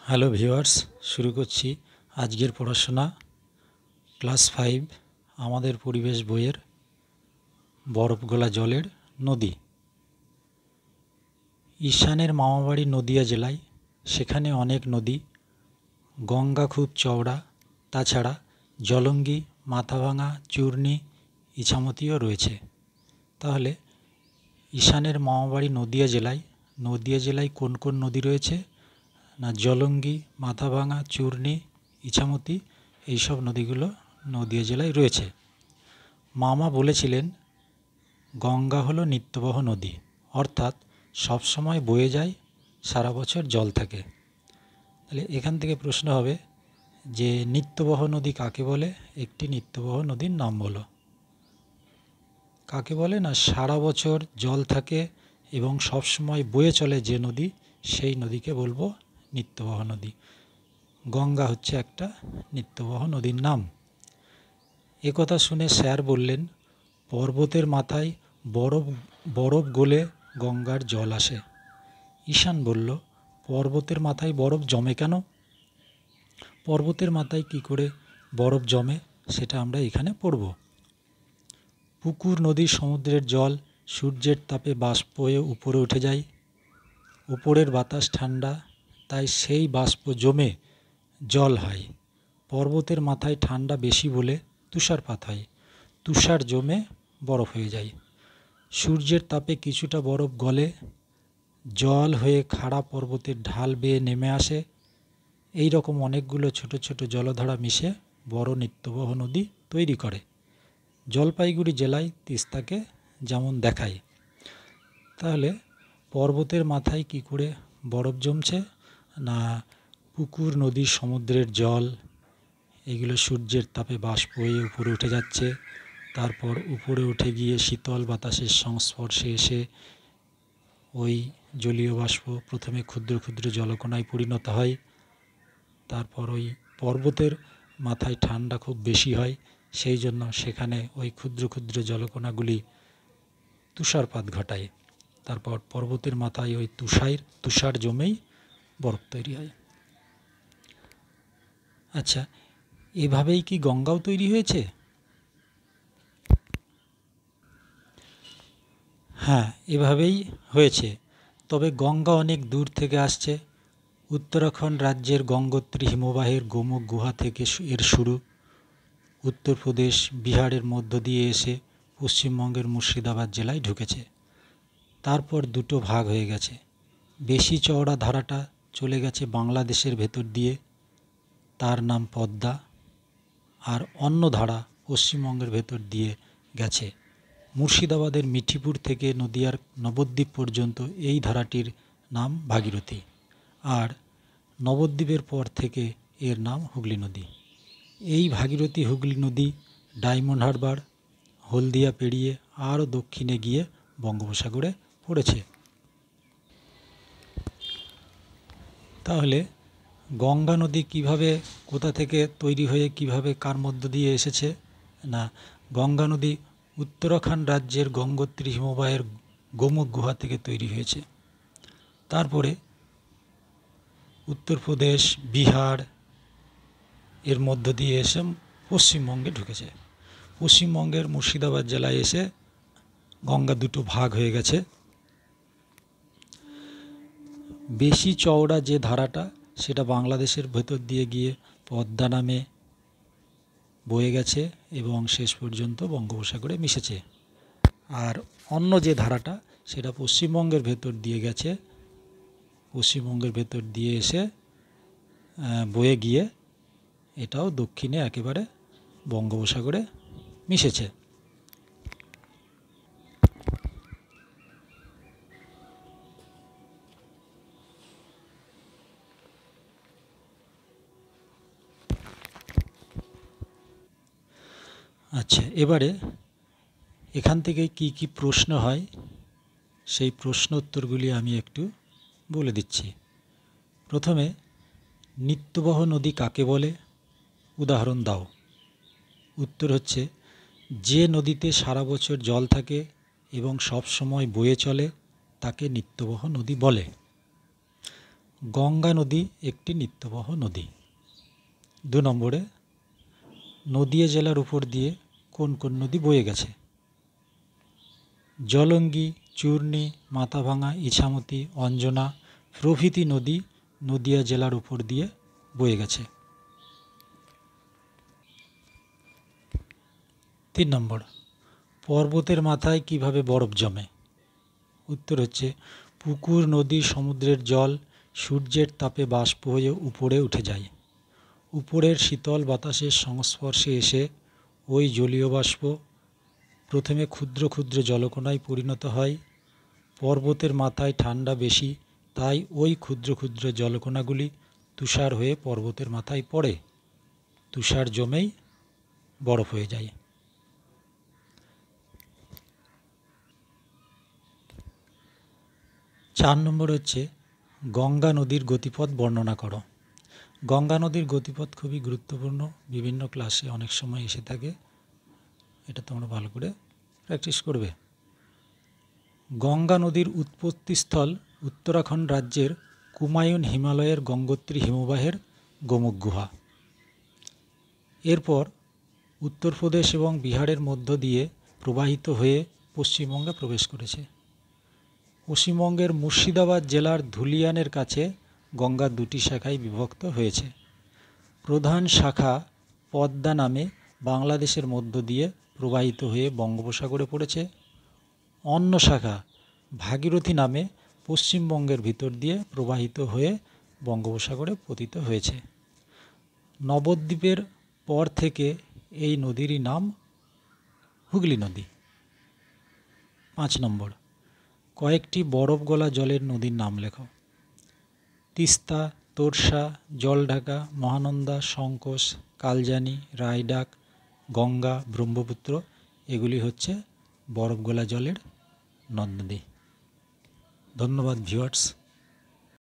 Hello viewers, শুরু করছি আজকের পড়াশোনা ক্লাস 5 আমাদের পরিবেশ বইয়ের বরফ গলা জলের নদী। ঈশানের মামাবাড়ি নদিয়া জেলায়, সেখানে অনেক নদী। গঙ্গা খুব চওড়া, তাছাড়া জলঙ্গি, মাথাভাঙা, চূর্ণী, ইছামতিও রয়েছে। তাহলে ঈশানের মামাবাড়ি নদিয়া জেলায় কোন কোন নদী রয়েছে? না, জলঙ্গি, মাথাভাঙা, চূর্ণী, ইছামতি এইসব নদীগুলো নদিয়া জেলায় রয়েছে। মামা বলেছিলেন গঙ্গা হলো নিত্যবহ নদী, অর্থাৎ সবসময় বয়ে যায়, সারা বছর জল থাকে। তাহলে এখান থেকে প্রশ্ন হবে যে নিত্যবহ নদী কাকে বলে? একটি নিত্যবহ নদীর নাম বলো। কাকে বলে? না, সারা বছর জল থাকে এবং সবসময় বয়ে চলে যে নদী, সেই নদীকে বলবো নিত্যবহ নদী। গঙ্গা হচ্ছে একটা নিত্যবহ নদীর নাম। একথা শুনে স্যার বললেন, পর্বতের মাথায় বরফ গলে গঙ্গার জল আসে। ঈশান বলল, পর্বতের মাথায় বরফ জমে কেন? পর্বতের মাথায় কি করে বরফ জমে সেটা আমরা এখানে পড়ব। পুকুর, নদী, সমুদ্রের জল সূর্যের তাপে বাষ্প হয়ে উপরে উঠে যায়। উপরের বাতাস ঠান্ডা, তাই সেই বাষ্প জমে জল হয়। পর্বতের মাথায় ঠান্ডা বেশি বলে তুষারপাত হয়। তুষার জমে বরফ হয়ে যায়। সূর্যের তাপে কিছুটা বরফ গলে জল হয়ে খাড়া পর্বতের ঢাল বেয়ে নেমে আসে। এই রকম অনেকগুলো ছোট ছোট জলধারা মিশে বড় নিত্যবহ নদী তৈরি করে। জলপাইগুড়ি জেলায় তিস্তাকে যেমন দেখায়। তাহলে পর্বতের মাথায় কি করে বরফ জমছে? না, পুকুর, নদী, সমুদ্রের জল এগুলো সূর্যের তাপে বাষ্প হয়ে উপরে উঠে যাচ্ছে। তারপর উপরে উঠে গিয়ে শীতল বাতাসের সংস্পর্শে এসে ওই জলীয় বাষ্প প্রথমে ক্ষুদ্র ক্ষুদ্র জলকণায় পরিণত হয়। তারপর ওই পর্বতের মাথায় ঠান্ডা খুব বেশি হয়, সেই জন্য সেখানে ওই ক্ষুদ্র ক্ষুদ্র জলকণাগুলি তুষারপাত ঘটায়। তারপর পর্বতের মাথায় ওই তুষার জমেই বরফ তৈরি হয়। আচ্ছা, এভাবেই কি গঙ্গাও তৈরি হয়েছে? হ্যাঁ, এভাবেই হয়েছে। তবে গঙ্গা অনেক দূর থেকে আসছে। উত্তরাখণ্ড রাজ্যের গঙ্গোত্রী হিমবাহের গোমুখ গুহা থেকে এর শুরু। উত্তরপ্রদেশ, বিহারের মধ্য দিয়ে এসে পশ্চিমবঙ্গের মুর্শিদাবাদ জেলায় ঢুকেছে। তারপর দুটো ভাগ হয়ে গেছে। বেশি চওড়া ধারাটা চলে গেছে বাংলাদেশের ভেতর দিয়ে, তার নাম পদ্মা। আর অন্য ধারা পশ্চিমবঙ্গের ভেতর দিয়ে গেছে। মুর্শিদাবাদের মিঠিপুর থেকে নদিয়ার নবদ্বীপ পর্যন্ত এই ধারাটির নাম ভাগীরথী। আর নবদ্বীপের পর থেকে এর নাম হুগলি নদী। এই ভাগীরথী হুগলি নদী ডায়মন্ড হারবার, হলদিয়া পেরিয়ে আরও দক্ষিণে গিয়ে বঙ্গোপসাগরে পড়েছে। তাহলে গঙ্গা নদী কিভাবে, কোথা থেকে তৈরি হয়ে কিভাবে কার মধ্য দিয়ে এসেছে? না, গঙ্গা নদী উত্তরাখণ্ড রাজ্যের গঙ্গোত্রী হিমবাহের গোমুখ গুহা থেকে তৈরি হয়েছে। তারপরে উত্তরপ্রদেশ, বিহার এর মধ্য দিয়ে এসে পশ্চিমবঙ্গে ঢুকেছে। পশ্চিমবঙ্গের মুর্শিদাবাদ জেলায় এসে গঙ্গা দুটো ভাগ হয়ে গেছে। বেশি চওড়া যে ধারাটা, সেটা বাংলাদেশের ভেতর দিয়ে গিয়ে পদ্মা নামে বয়ে গেছে এবং শেষ পর্যন্ত বঙ্গোপসাগরে মিশেছে। আর অন্য যে ধারাটা, সেটা পশ্চিমবঙ্গের ভেতর দিয়ে গেছে, পশ্চিমবঙ্গের ভেতর দিয়ে এসে বয়ে গিয়ে এটাও দক্ষিণে একেবারে বঙ্গোপসাগরে মিশেছে। আচ্ছা, এবারে এখান থেকে কি কি প্রশ্ন হয় সেই প্রশ্ন উত্তরগুলি আমি একটু বলে দিচ্ছি। প্রথমে, নিত্যবহ নদী কাকে বলে? উদাহরণ দাও। উত্তর হচ্ছে, যে নদীতে সারা বছর জল থাকে এবং সব সময় বয়ে চলে তাকে নিত্যবহ নদী বলে। গঙ্গা নদী একটি নিত্যবহ নদী। 2 নম্বরে, নদীয়া জেলার উপর দিয়ে কোন কোন নদী বয়ে গেছে? জলঙ্গি, চূর্ণী, মাথাভাঙা, ইছামতি, অঞ্জনা প্রভৃতি নদী নদীয়া জেলার উপর দিয়ে বয়ে গেছে। 3 নম্বর, পর্বতের মাথায় কিভাবে বরফ জমে? উত্তর হচ্ছে পুকুর, নদী, সমুদ্রের জল সূর্যের তাপে বাষ্প হয়ে উপরে উঠে যায়। উপরের শীতল বাতাসের সংস্পর্শে এসে ওই জলীয় বাষ্প প্রথমে ক্ষুদ্র ক্ষুদ্র জলকণায় পরিণত হয়। পর্বতের মাথায় ঠান্ডা বেশি, তাই ওই ক্ষুদ্র ক্ষুদ্র জলকণাগুলি তুষার হয়ে পর্বতের মাথায় পড়ে। তুষার জমেই বরফ হয়ে যায়। 4 নম্বর হচ্ছে গঙ্গা নদীর গতিপথ বর্ণনা করো। গঙ্গা নদীর গতিপথ খুবই গুরুত্বপূর্ণ, বিভিন্ন ক্লাসে অনেক সময় এসে থাকে, এটা তোমরা ভালো করে প্র্যাকটিস করবে। গঙ্গা নদীর উৎপত্তিস্থল উত্তরাখণ্ড রাজ্যের কুমায়ুন হিমালয়ের গঙ্গোত্রী হিমবাহের গোমুখ গুহা। এরপর উত্তরপ্রদেশ এবং বিহারের মধ্য দিয়ে প্রবাহিত হয়ে পশ্চিমবঙ্গে প্রবেশ করেছে। পশ্চিমবঙ্গের মুর্শিদাবাদ জেলার ধুলিয়ানের কাছে গঙ্গা 2টি শাখায় বিভক্ত হয়েছে। প্রধান শাখা পদ্মা নামে বাংলাদেশের মধ্য দিয়ে প্রবাহিত হয়ে বঙ্গোপসাগরে পড়েছে। অন্য শাখা ভাগীরথী নামে পশ্চিমবঙ্গের ভিতর দিয়ে প্রবাহিত হয়ে বঙ্গোপসাগরে পতিত হয়েছে। নবদ্বীপের পর থেকে এই নদীরই নাম হুগলি নদী। 5 নম্বর, কয়েকটি বরফ গলা জলের নদীর নাম লেখো। তিস্তা, তোরসা, জলঢাকা, মহানন্দা, সংকোষ, কালজানি, রায়ডাক, গঙ্গা, ব্রহ্মপুত্র এগুলি হচ্ছে বরফ গলা জলের নদ নদী। ধন্যবাদ ভিউয়ার্স।